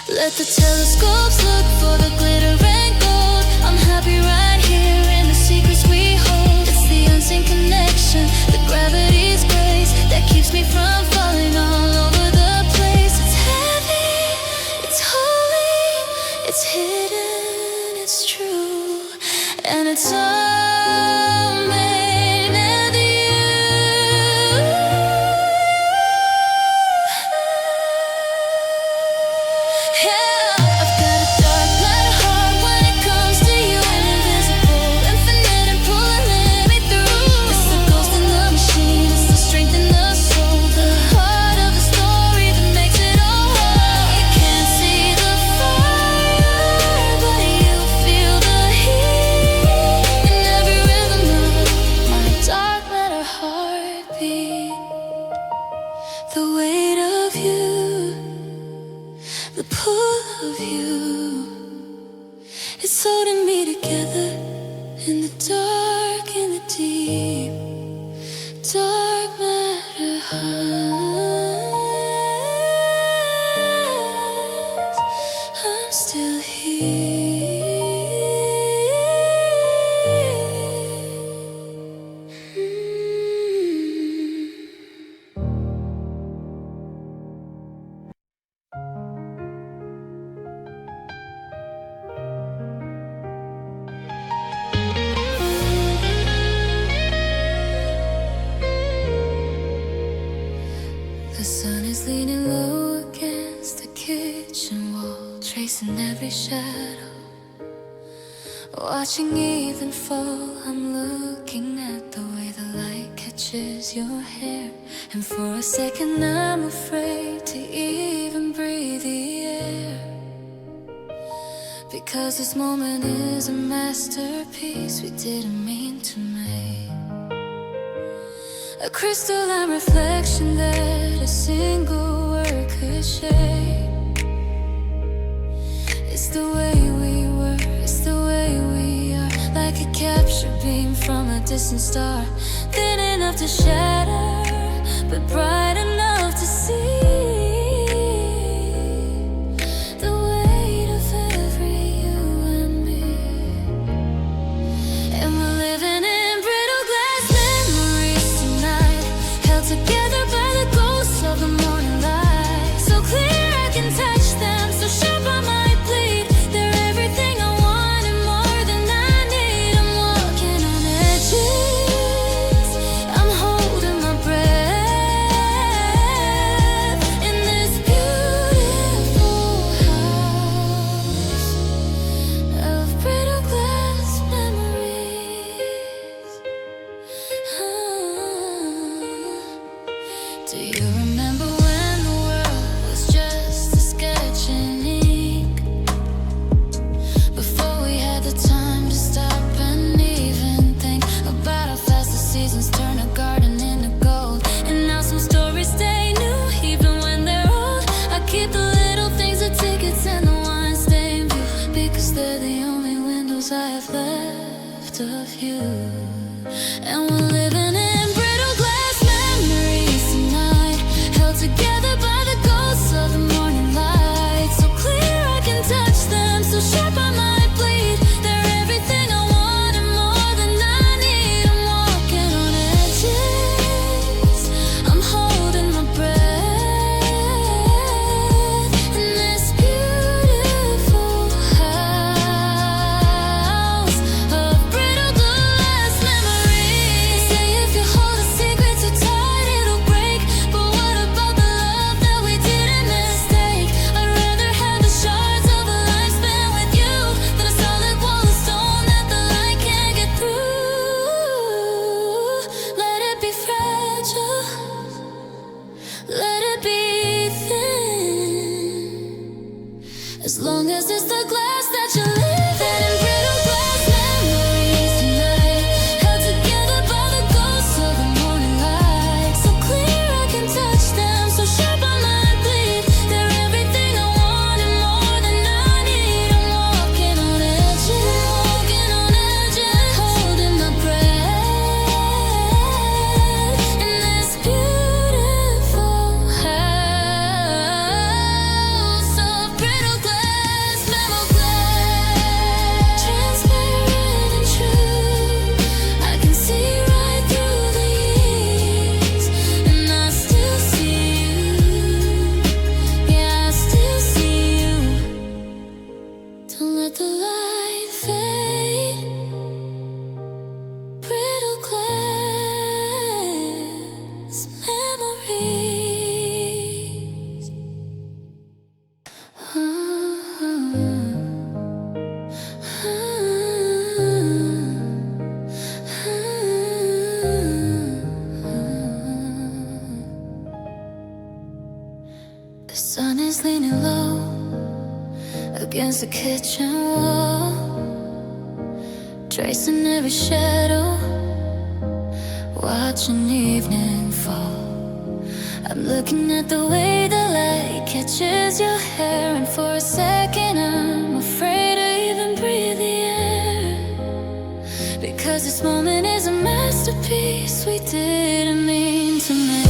Let the telescopes look for the glitter and gold. I'm happy right here in the secrets we hold. It's the unseen connection, the gravity's grace that keeps me from falling all over the place. It's heavy, it's holy, it's hidden, it's true, and it's all made of you. Yeah, I've got a dark matter heart when it comes to you, invisible, infinite and pulling me through. It's the ghost in the machine, it's the strength in the soul, the heart of the story that makes it all whole. You can't see the fire, but you feel the heat in every rhythm of my dark matter heartbeat. The weight of you, the pull of you, it's holding me together in the dark, in the deep, dark matter heart. I'm still here. The sun is leaning low against the kitchen wall, tracing every shadow, watching even fall. I'm looking at the way the light catches your hair, and for a second I'm afraid to even breathe the air, because this moment is a masterpiece we didn't mean to make. A crystalline reflection that a single word could shape. It's the way we were, it's the way we are, like a capture beam from a distant star, thin enough to shatter, but bright enough Do you remember when the world was just a sketch in ink? Before we had the time to stop and even think about how fast the seasons turn a garden into gold. And now some stories stay new even when they're old. I keep the little things, the tickets and the wine stained view, because they're the only windows I have left of you. And we're living in brittle glass memories tonight, held together by the ghosts of the morning light. So clear I can touch them, so sharp I might bleed. They're everything I want and more than I need. I'm walking on edges, I'm holding my breath in this beautiful house of brittle glass memories. Say if you hold a secret too tight, it'll break. But what about the love that we didn't mistake? I'd rather have the shards of a lifespan with you than a solid wall of stone that the light can't get through. Let it be fragile, let it be thin, as long as it's the glass that you live in. Brittle glass memories tonight, held together by the ghosts of the morning light. So clear I can touch them, so sharp I might bleed. They're everything I want and more than I need. I'm walking on edges, holding my breath in this beautiful house of brittle glass, metal glass, transparent and true. I can see right through the years, and I still see you. Yeah, I still see you. Don't let the light fade. Brittle glass memories. The sun is leaning low against the kitchen wall, tracing every shadow, watching evening fall. I'm looking at the way the light catches your hair, and for a second I'm afraid to even breathe the air, because this moment is a masterpiece we didn't mean to make.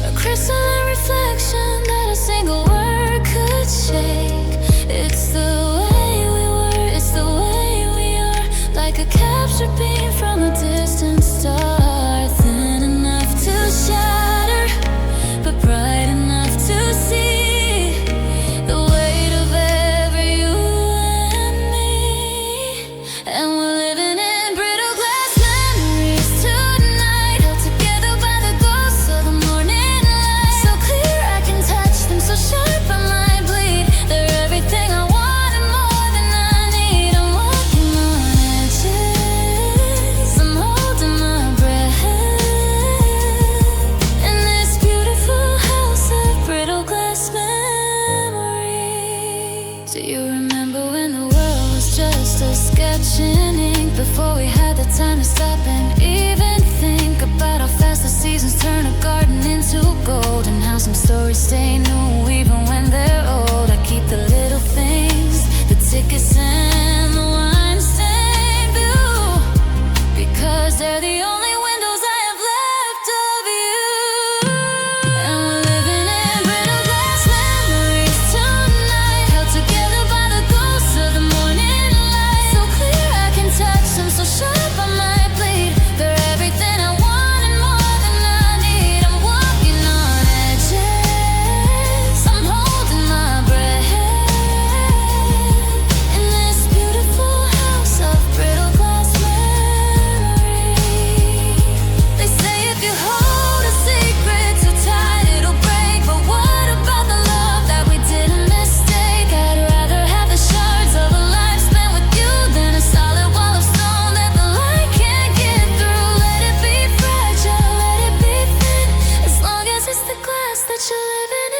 A crystalline reflection that a single word could shake. It's the way we were, it's the way we are, like a captured beam from a distant star, thin enough to shatter, but bright enough to see the weight of every you and me. And we're living in brittle glass memories tonight, held together by the ghosts of the morning light. So clear I can touch them, so sharp I might bleed. They're everything I want and more than I need. I'm walking on edges, I'm holding my breath in this beautiful house of brittle glass memories. Do you remember when the world was just a sketch in ink, before we had the time to stop and even think about how fast the seasons turn a garden into gold, and how some stories stay new even when they're old? I keep the little things, the tickets and the wine stained view, because they're the only windows I have left of you. And we're living in brittle glass memories tonight, held together by the ghosts of the morning light. So clear I can touch them, so sharp I might bleed. They're everything I want and more than I need. I'm walking on edges, glass that you're living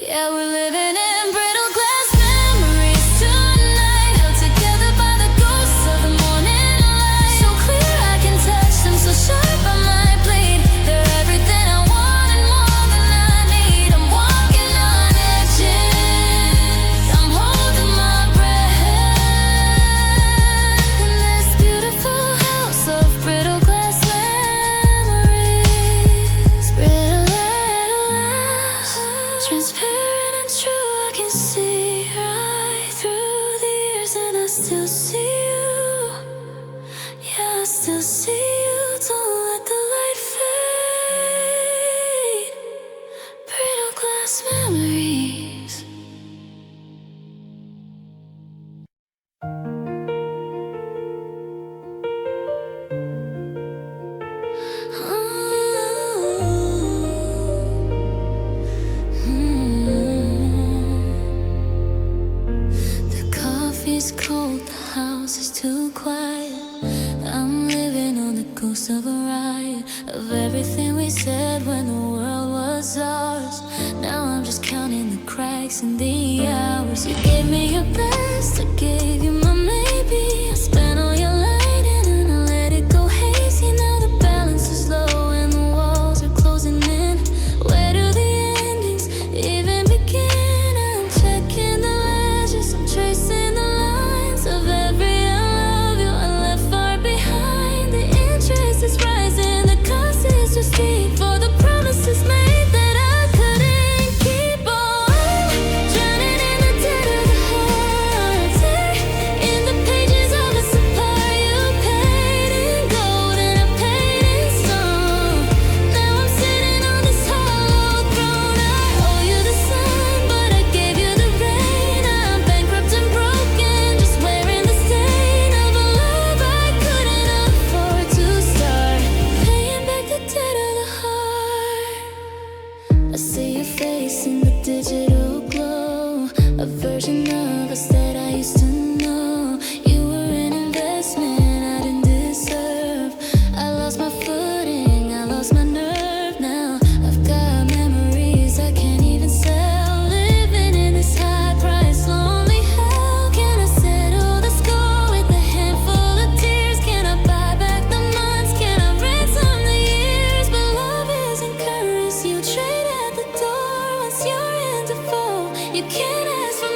in. Yeah, we're living in brittle glass memories tonight, held together by the ghosts of the morning light. So clear I can touch them, so sharp I might bleed. They're everything I want and more than I need. I'm walking on edges, I'm holding my breath in this beautiful house of brittle glass memories. Brittle glass, transparent and true, I can see right through the years and I still see you. Yeah, I still see you. Don't let the light fade. Brittle glass memories. The coffee's cold, the house is too quiet. I'm living on the ghost of a riot, of everything we said when the world was ours. Now I'm just counting the cracks in the hours. You gave me your best, I gave you my maybe. I spent all your lighting and I let it go hazy. Now the balance is low and the walls are closing in. Where do the endings even begin? I'm checking the ledges, I'm tracing the lines of every I love you I left far behind. The interest is rising, the cost is too steep for the promises made that I couldn't keep. Oh, I'm drowning in the dead of the heart, in the pages of a supply you paid in gold and I paid in stone. Now I'm sitting on this hollow throne. I owe you the sun, but I gave you the rain. I'm bankrupt and broken, just wearing the stain of a love I couldn't afford to start. Paying back the debt of the heart. I see your face in the digital glow, a version of us that I used to know. You were an investment I didn't deserve. I lost my footing, I lost my nerve. Now I've got memories I can't even sell. Living in this high price, lonely hell. Can I settle the score with a handful of tears? Can I buy back the months? Can I ransom the years? But love isn't currency you trade at the door. Once you're in default, you can't ask for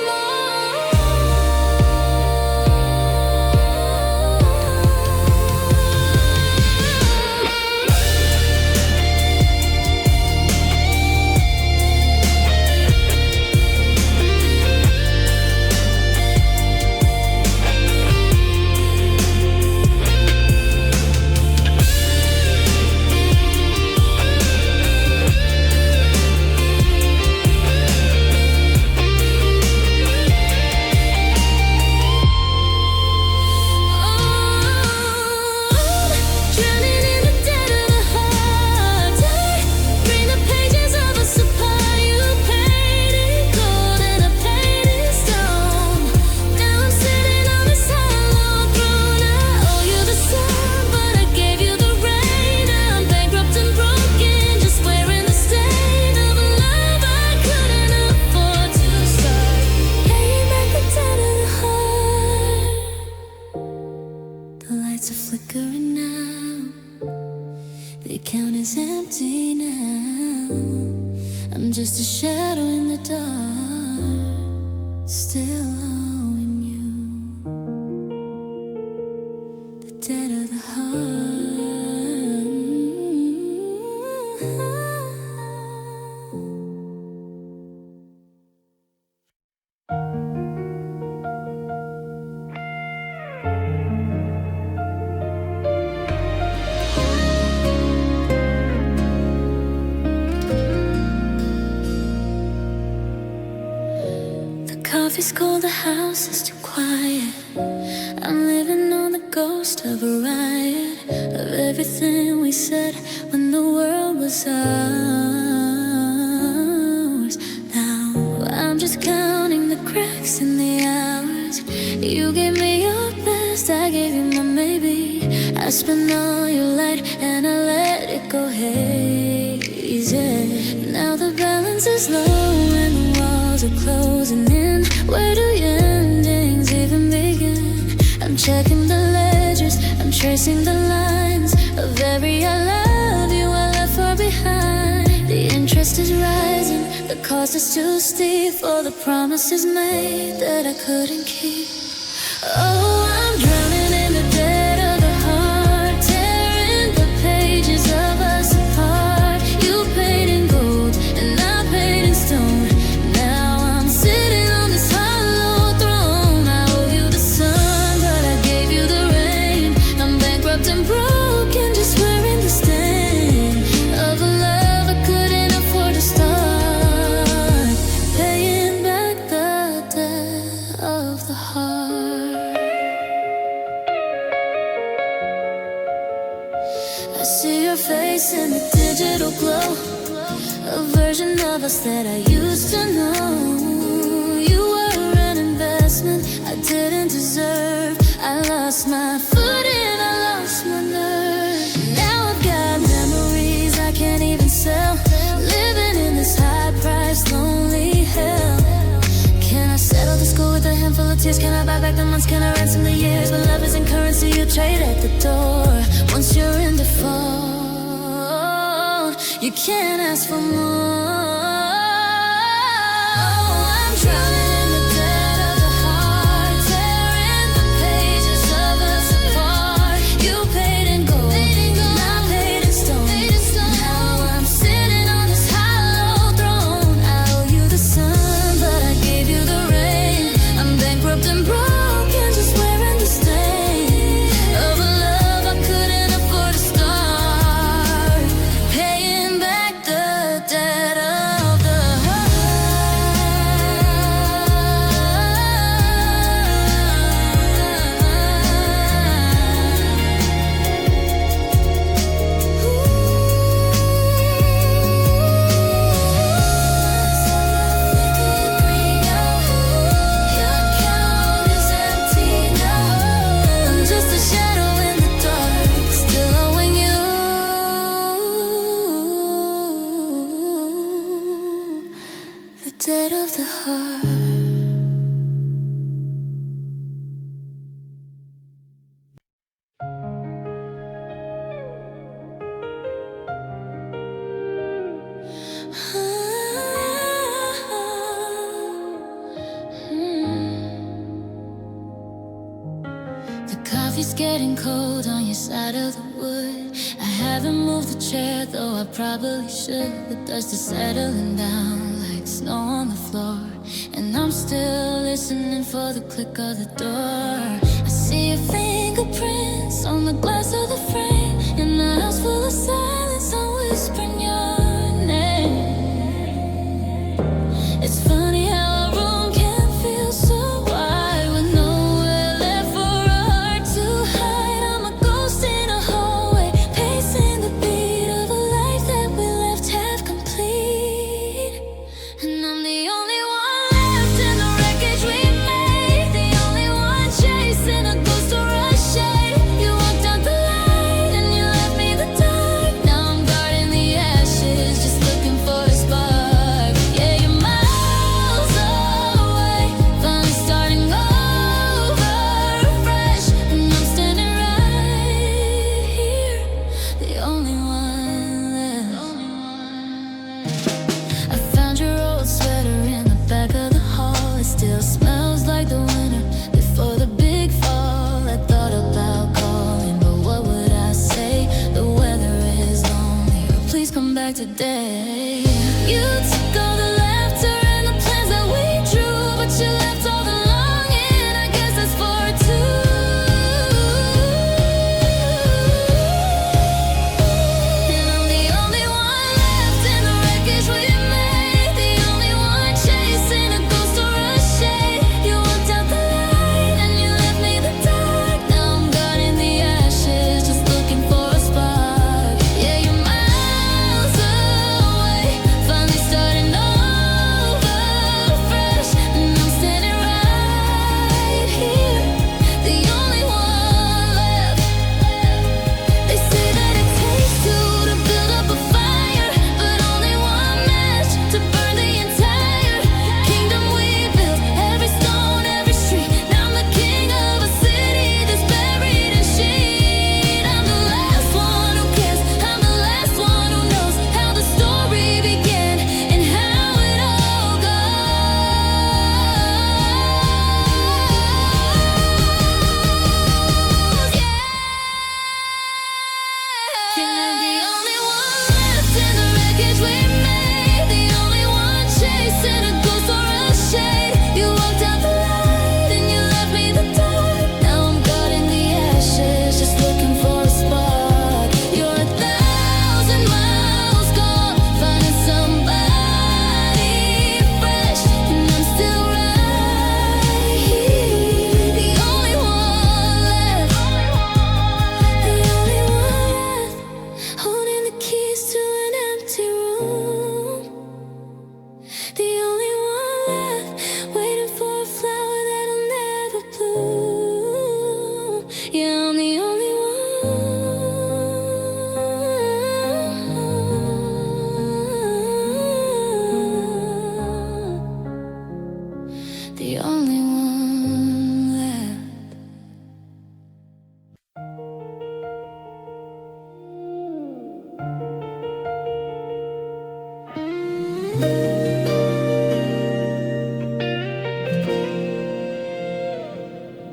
drowning in the dead of the heart. Bring the pages of a supply you paid in gold and I paid in stone. Now I'm sitting on this hollow throne. I owe you the sun, but I gave you the rain. I'm bankrupt and broken, just wearing the stain of a love I couldn't afford to start. Paying back the debt of the heart. The lights are flickering now, the account is empty now. I'm just a shadow in the dark, still owing you the debt of the heart. The coffee's cold, the house is too quiet. I'm living on the ghost of a riot, of everything we said when the world was ours. Now I'm just counting the cracks in the hours. You gave me your best, I gave you my maybe. I spent all your light and I let it go hazy. grass is low and the walls are closing in. Where do your endings even begin? I'm checking the ledgers, I'm tracing the lines of every I love you I left far behind. The interest is rising, the cost is too steep for the promises made that I couldn't keep. Oh, I'm drowning in the dead of the heart, tearing the pages of us apart. You paid in gold and I paid in stone. Now I'm sitting on this hollow throne. I owe you the sun, but I gave you the rain. I'm bankrupt and broken, just wearing the stain of a love I couldn't afford to start. Paying back the debt of the heart. I see your face in the digital glow, a version of us that I used to know. You were an investment I didn't deserve. I lost my footing, I lost my nerve. Now I've got memories I can't even sell, living in this high-priced, lonely hell. Can I settle the score with a handful of tears? Can I buy back the months? Can I ransom the years? But love isn't currency you trade at the door. Once you're in default, you can't ask for more. Oh, I'm drowning in the dead of the heart, tearing the pages of us apart. You paid in gold, and I paid in stone. Now I'm sitting on this hollow throne. I owe you the sun, but I gave you the rain. I'm bankrupt and broken, just wearing the stain of a love I couldn't afford to start. Paying back the debt of the heart. Your account is empty now. I'm just a shadow in the dark, still owing you the debt of the heart. The coffee's getting cold on your side of the wood. I haven't moved the chair, though I probably should. The dust is settling down like snow on the floor, and I'm still listening for the click of the door. I see your fingerprints on the glass of the frame. In a house full of silence, I'm whispering your name. It's funny how a room can feel so wide with nowhere left for a heart to hide. I'm a ghost in a hallway, pacing the beat of a life that we left half complete. And I'm the only one left in the wreckage we made, the only one chasing a ghost or a shade. You walked out the light and you left me the dark. Now I'm guarding the ashes, just looking for a spark. Yeah, you're miles away, finally starting over fresh, and I'm standing right here, the only one left. I found your old sweater in the back of the hall. It still smells like the winter before the big fall. I thought about calling, but what would I say? The weather is lonely. Please come back today. You took all the laughter and the plans that we drew, but you left all the longing. I guess that's for two. And I'm the only one left in the wreckage we made, the only one chasing a ghost or a shade. You walked out the light and you left me the dark. Now I'm guarding the ashes, just looking for a spark. Yeah, you're miles away, finally starting over fresh, and I'm standing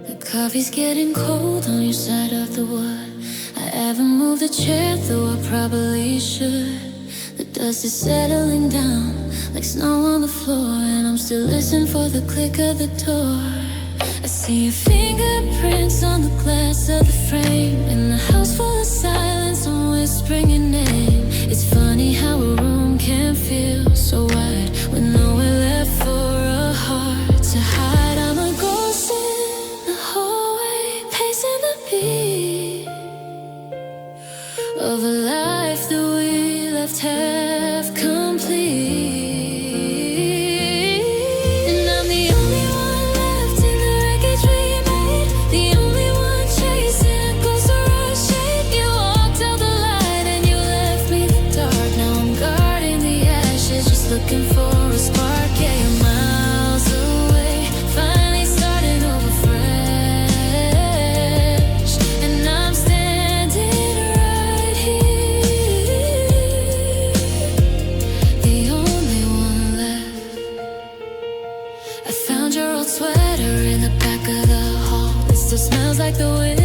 The coffee's getting cold on your side of the wood. I haven't moved the chair, though I probably should. The dust is settling down like snow on the floor, and I'm still listening for the click of the door. I see your fingerprints on the glass of the frame. In the house full of silence, I'm whispering your name. It's funny how a room can feel so wide with nowhere left for a heart to hide. I'm a ghost in the hallway, pacing the beat of a life that we left half complete. And I'm the only one left in the wreckage we made, the only one chasing a ghost or a shade. You walked out the light and you left me the dark. Now I'm guarding the ashes, just looking for a spark. Yeah, you're miles away, finally starting over fresh, and I'm standing right here, the only one left. I found your old sweater in the back of the hall. It still smells like the wind